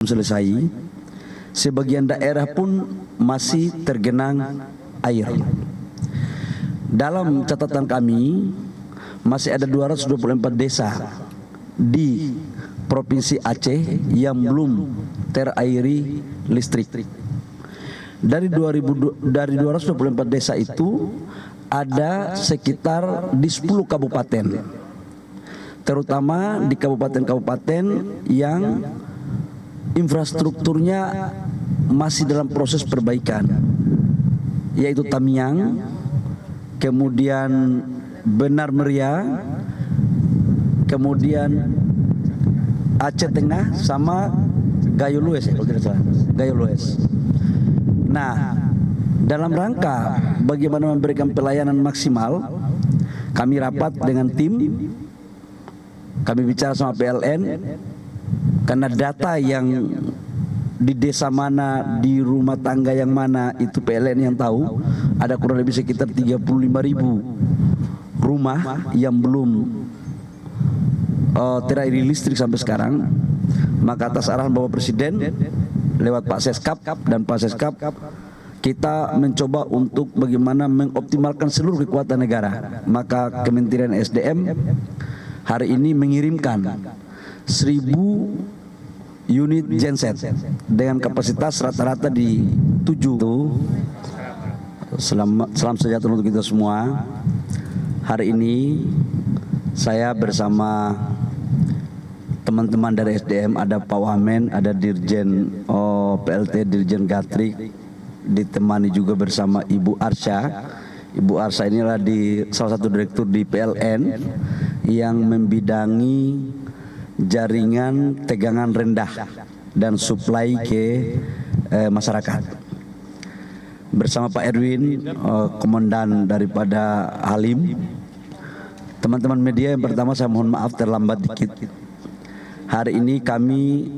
selesai, sebagian daerah pun masih tergenang air. Dalam catatan kami, masih ada 224 desa di Provinsi Aceh yang belum terairi listrik. Dari 224 desa itu, ada sekitar di 10 kabupaten, terutama di kabupaten-kabupaten yang infrastrukturnya masih dalam proses perbaikan, yaitu Tamiang, kemudian Benar Meriah, kemudian Aceh Tengah, sama Gayo Lues, kalau tidak salah, Gayo Lues. Nah, dalam rangka bagaimana memberikan pelayanan maksimal, kami rapat dengan tim, kami bicara sama PLN, karena data yang di desa mana, di rumah tangga yang mana, itu PLN yang tahu. Ada kurang lebih sekitar 35.000 rumah yang belum terairi listrik sampai sekarang. Maka atas arahan Bapak Presiden lewat Pak Seskap dan Pak Seskap, kita mencoba untuk bagaimana mengoptimalkan seluruh kekuatan negara. Maka Kementerian SDM hari ini mengirimkan 1.000 unit genset dengan kapasitas rata-rata di 7. Salam sejahtera untuk kita semua. Hari ini saya bersama teman-teman dari SDM, ada Pak Wamen, ada Dirjen PLT, Dirjen Gatrik, ditemani juga bersama Ibu Arsya. Ibu Arsya inilah salah satu direktur di PLN yang membidangi jaringan tegangan rendah dan suplai ke masyarakat. Bersama Pak Erwin, komandan daripada Halim. Teman-teman media, yang pertama saya mohon maaf terlambat dikit. Hari ini kami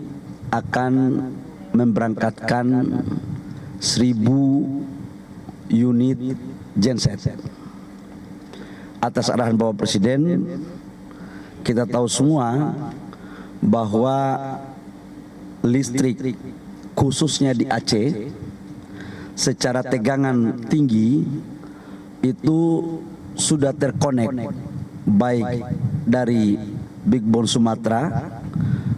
akan memberangkatkan 1.000 unit genset. Atas arahan Bapak Presiden, kita tahu semua bahwa listrik khususnya di Aceh secara tegangan tinggi itu sudah terkonek, baik dari Big Bone Sumatera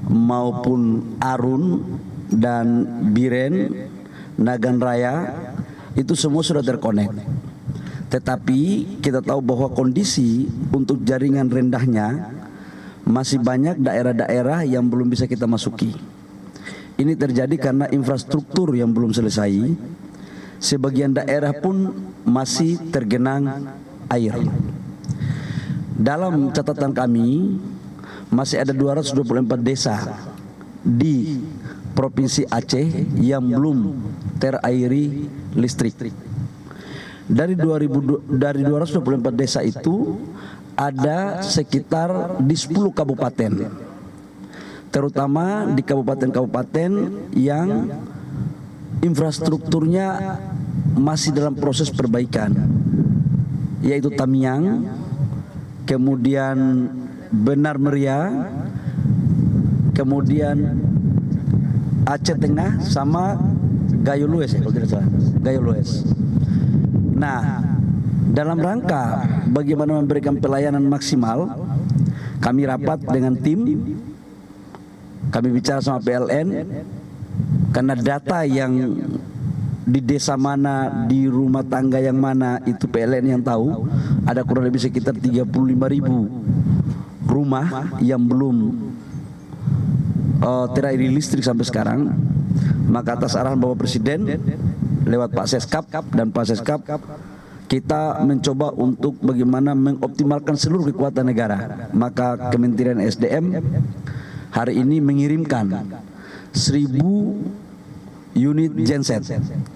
maupun Arun dan Biren, Nagan Raya, itu semua sudah terkonek. Tetapi kita tahu bahwa kondisi untuk jaringan rendahnya masih banyak daerah-daerah yang belum bisa kita masuki. Ini terjadi karena infrastruktur yang belum selesai. Sebagian daerah pun masih tergenang air. Dalam catatan kami, masih ada 224 desa di Provinsi Aceh yang belum terairi listrik. Dari 224 desa itu, ada sekitar di 10 kabupaten, terutama di kabupaten-kabupaten yang infrastrukturnya masih dalam proses perbaikan, yaitu Tamiang, kemudian Benar Meriah, kemudian Aceh Tengah, sama Gayo Lues, kalau tidak salah, Gayo Lues. Nah, dalam rangka bagaimana memberikan pelayanan maksimal, kami rapat dengan tim, kami bicara sama PLN, karena data yang di desa mana, di rumah tangga yang mana, itu PLN yang tahu. Ada kurang lebih sekitar 35.000 rumah yang belum terairi listrik sampai sekarang. Maka atas arahan Bapak Presiden lewat Pak Seskap dan Pak Seskap, kita mencoba untuk bagaimana mengoptimalkan seluruh kekuatan negara. Maka Kementerian SDM hari ini mengirimkan 1.000 unit genset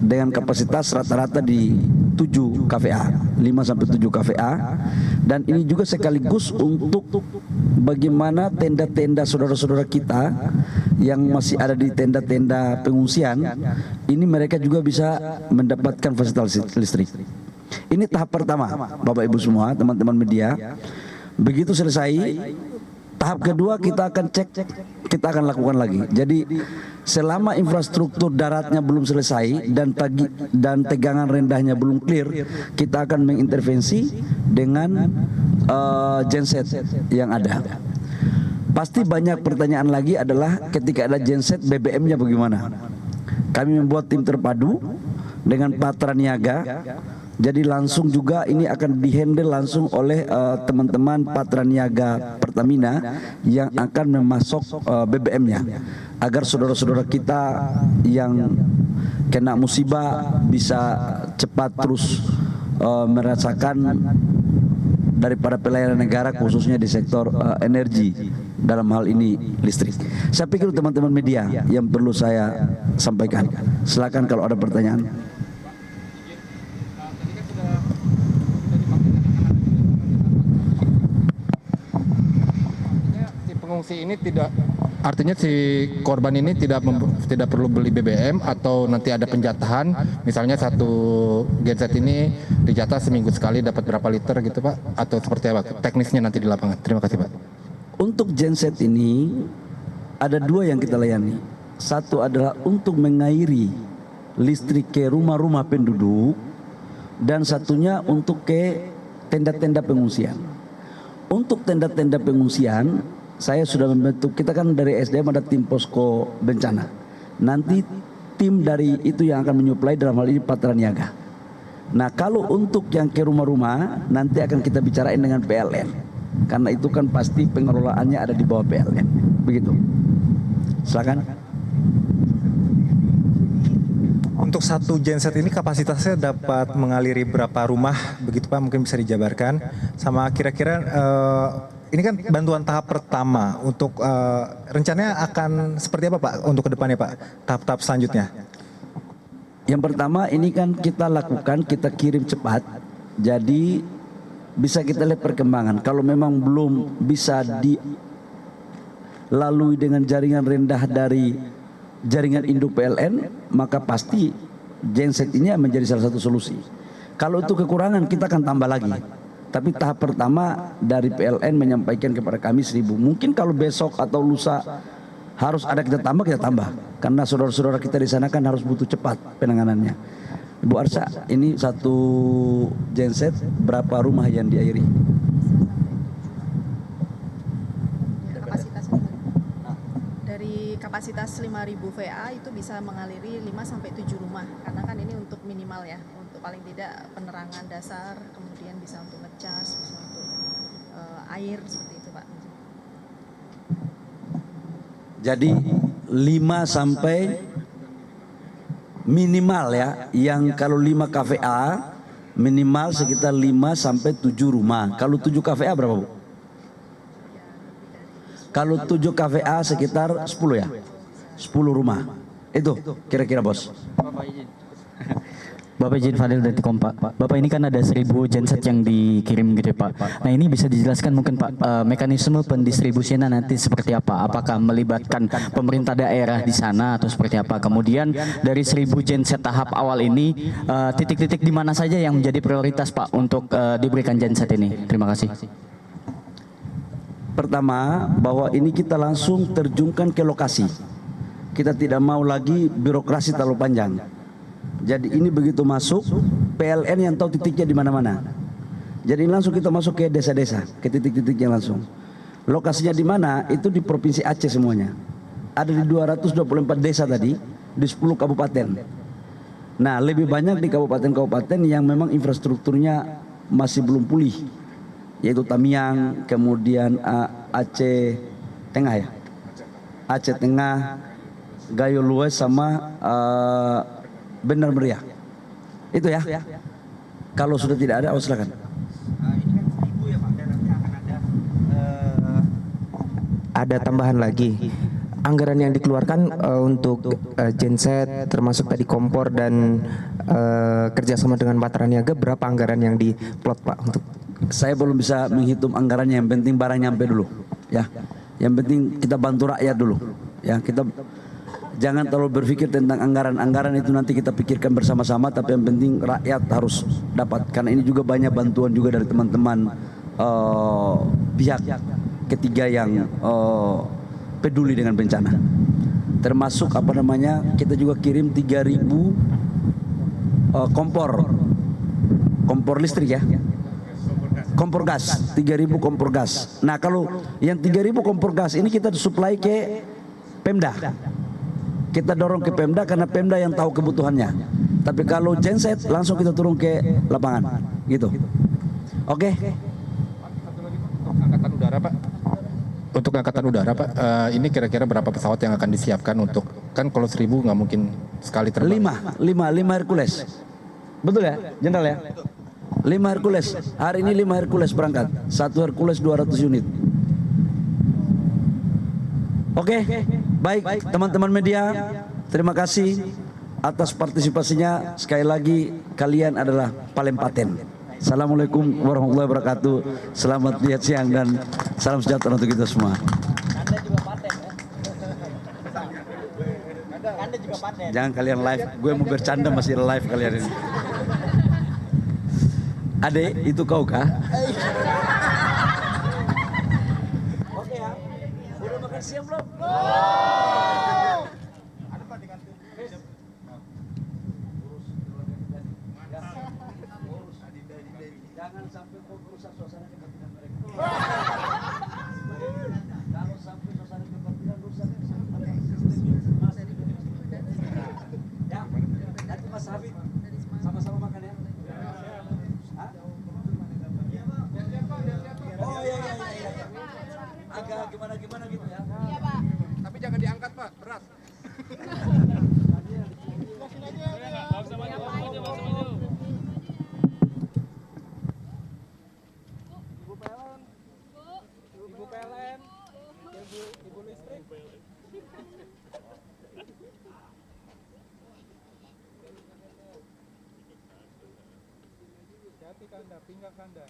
dengan kapasitas rata-rata di 7 kVA, 5-7 kVA. Dan ini juga sekaligus untuk bagaimana tenda-tenda saudara-saudara kita yang masih ada di tenda-tenda pengungsian, ini mereka juga bisa mendapatkan fasilitas listrik. Ini tahap pertama, Bapak Ibu semua, teman-teman media. Begitu selesai, Tahap kedua kita akan cek, kita akan lakukan lagi. Jadi selama infrastruktur daratnya belum selesai dan tegangan rendahnya belum clear, kita akan mengintervensi dengan genset yang ada. Pasti banyak pertanyaan lagi adalah ketika ada genset BBM-nya bagaimana. Kami membuat tim terpadu dengan Patra Niaga. Jadi langsung juga ini akan dihandle langsung oleh teman-teman Patra Niaga Pertamina yang akan memasok BBM-nya, agar saudara-saudara kita yang kena musibah bisa cepat terus merasakan daripada pelayanan negara, khususnya di sektor energi, dalam hal ini listrik. Saya pikir teman-teman media yang perlu saya sampaikan. Silakan kalau ada pertanyaan. Pengungsi ini tidak, artinya si korban ini tidak perlu beli BBM atau nanti ada penjatahan, misalnya satu genset ini dijatah seminggu sekali dapat berapa liter gitu Pak, atau seperti apa teknisnya nanti di lapangan. Terima kasih Pak. Untuk genset ini ada dua yang kita layani. Satu adalah untuk mengairi listrik ke rumah-rumah penduduk, dan satunya untuk ke tenda-tenda pengungsian. Untuk tenda-tenda pengungsian, saya sudah membentuk, kita kan dari SDM ada tim posko bencana. Nanti tim dari itu yang akan menyuplai, dalam hal ini Patra Niaga. Nah kalau untuk yang ke rumah-rumah, nanti akan kita bicarain dengan PLN. Karena itu kan pasti pengelolaannya ada di bawah PLN. Begitu. Silakan. Untuk satu genset ini kapasitasnya dapat mengaliri berapa rumah, begitu Pak? Mungkin bisa dijabarkan. Sama kira-kira ini kan bantuan tahap pertama, untuk rencananya akan seperti apa Pak untuk kedepannya Pak, tahap-tahap selanjutnya? Yang pertama ini kan kita lakukan, kita kirim cepat, jadi bisa kita lihat perkembangan. Kalau memang belum bisa dilalui dengan jaringan rendah dari jaringan induk PLN, maka pasti genset ini menjadi salah satu solusi. Kalau itu kekurangan, kita akan tambah lagi. Tapi tahap pertama dari PLN menyampaikan kepada kami 1.000. Mungkin kalau besok atau lusa harus ada kita tambah, karena saudara-saudara kita di sana kan harus butuh cepat penanganannya. Ibu Arsa, ini satu genset berapa rumah yang diairi? Dari kapasitas 5.000 VA itu bisa mengaliri 5-7 rumah, karena kan ini untuk minimal ya, untuk paling tidak penerangan dasar, kemudian bisa untuk ngecas, bisa untuk air, seperti itu Pak. Jadi 5 sampai minimal ya, yang kalau 5 KVA minimal sekitar 5 sampai 7 rumah. Kalau 7 KVA berapa Bu? Kalau 7 KVA sekitar 10 ya, 10 rumah. Itu kira-kira Bos. Bapak izin Fadil dari Kompak. Bapak, ini kan ada 1.000 genset yang dikirim gitu Pak. Nah ini bisa dijelaskan mungkin Pak, mekanisme pendistribusinya nanti seperti apa? Apakah melibatkan pemerintah daerah di sana atau seperti apa? Kemudian dari 1.000 genset tahap awal ini, titik-titik di mana saja yang menjadi prioritas Pak untuk diberikan genset ini? Terima kasih. Pertama, bahwa ini kita langsung terjunkan ke lokasi. Kita tidak mau lagi birokrasi terlalu panjang. Jadi ini begitu masuk, PLN yang tahu titiknya di mana-mana. Jadi langsung kita masuk ke desa-desa, ke titik-titiknya langsung. Lokasinya di mana? Itu di Provinsi Aceh semuanya. Ada di 224 desa tadi, di 10 kabupaten. Nah, lebih banyak di kabupaten-kabupaten yang memang infrastrukturnya masih belum pulih, yaitu Tamiang, kemudian Aceh Tengah ya, Aceh Tengah, Gayo Lues sama Benar Meriah. Itu ya. Kalau sudah tidak ada, silakan. Ini kan 1.000 ya Pak, dan nanti akan ada tambahan lagi. Anggaran yang dikeluarkan untuk genset, termasuk tadi kompor dan kerjasama dengan Patra Niaga, berapa anggaran yang diplot Pak untuk? Saya belum bisa menghitung anggarannya, yang penting barang nyampe dulu ya. Yang penting kita bantu rakyat dulu ya. Kita jangan terlalu berpikir tentang anggaran itu, nanti kita pikirkan bersama-sama, tapi yang penting rakyat harus dapat, karena ini juga banyak bantuan juga dari teman-teman pihak ketiga yang peduli dengan bencana. Termasuk kita juga kirim 3.000 kompor listrik ya. Kompor gas, 3.000 kompor gas. Nah, kalau yang 3.000 kompor gas ini kita suplai ke Pemda. Kita dorong ke Pemda karena Pemda yang tahu kebutuhannya. Tapi kalau genset langsung kita turun ke lapangan, gitu. Oke. Satu lagi Pak, untuk angkatan udara Pak. Untuk angkatan udara Pak, ini kira-kira berapa pesawat yang akan disiapkan untuk, kan kalau 1.000 nggak mungkin sekali terbang. 5 Hercules. Betul ya, Jenderal ya? 5 Hercules. Hari ini 5 Hercules berangkat. 1 Hercules 200 unit. Oke, baik teman-teman media, terima kasih atas partisipasinya. Sekali lagi kalian adalah paling paten. Assalamualaikum warahmatullahi wabarakatuh. Selamat lihat siang dan salam sejahtera untuk kita semua. Jangan kalian live, gue mau bercanda masih live kalian ini. Adek, itu kau kah? Oke ya, udah makan siang belum? Jangan sampai kau merusak suasana kebatinan mereka. Kalau sampai suasana kebatinan rusak, ya, nanti Mas Habib sama-sama makan ya. Oh iya. Agak gimana gitu ya. Iya Pak. Tapi jangan diangkat Pak, berat. Ibu listrik. Hati Kanda, pinggang Kanda.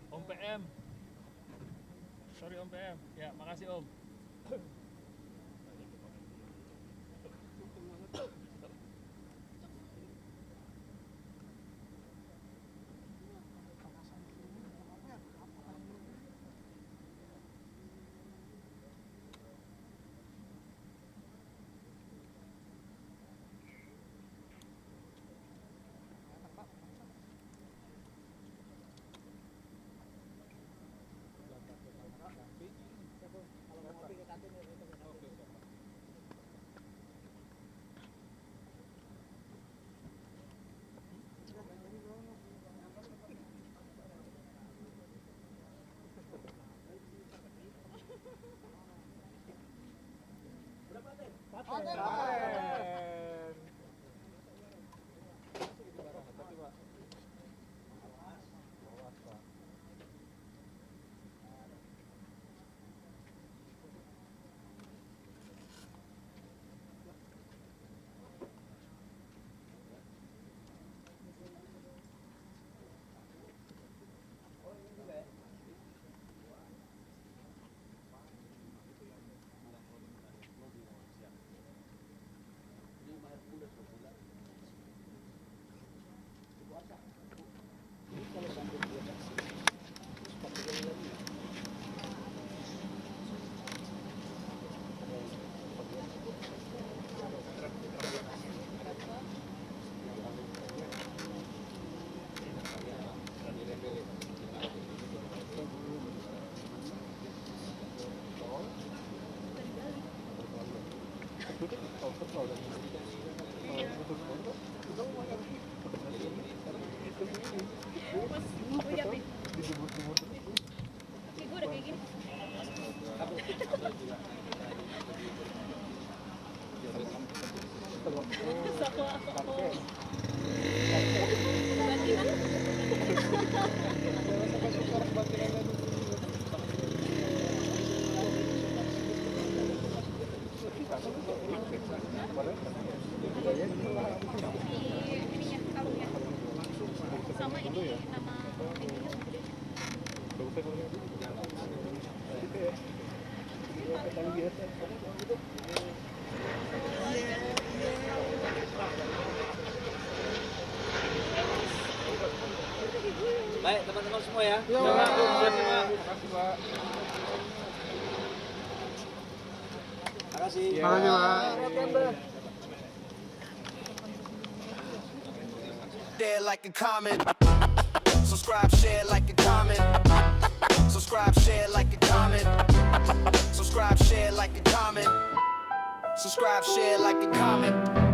Om PM. Sorry Om PM. Ya, makasih Om. Baik teman-teman semua ya. Terima kasih. Share like a comment. Subscribe, share like a comment. Subscribe, share like a comment. Subscribe, share like a comment. Subscribe, share like a comment.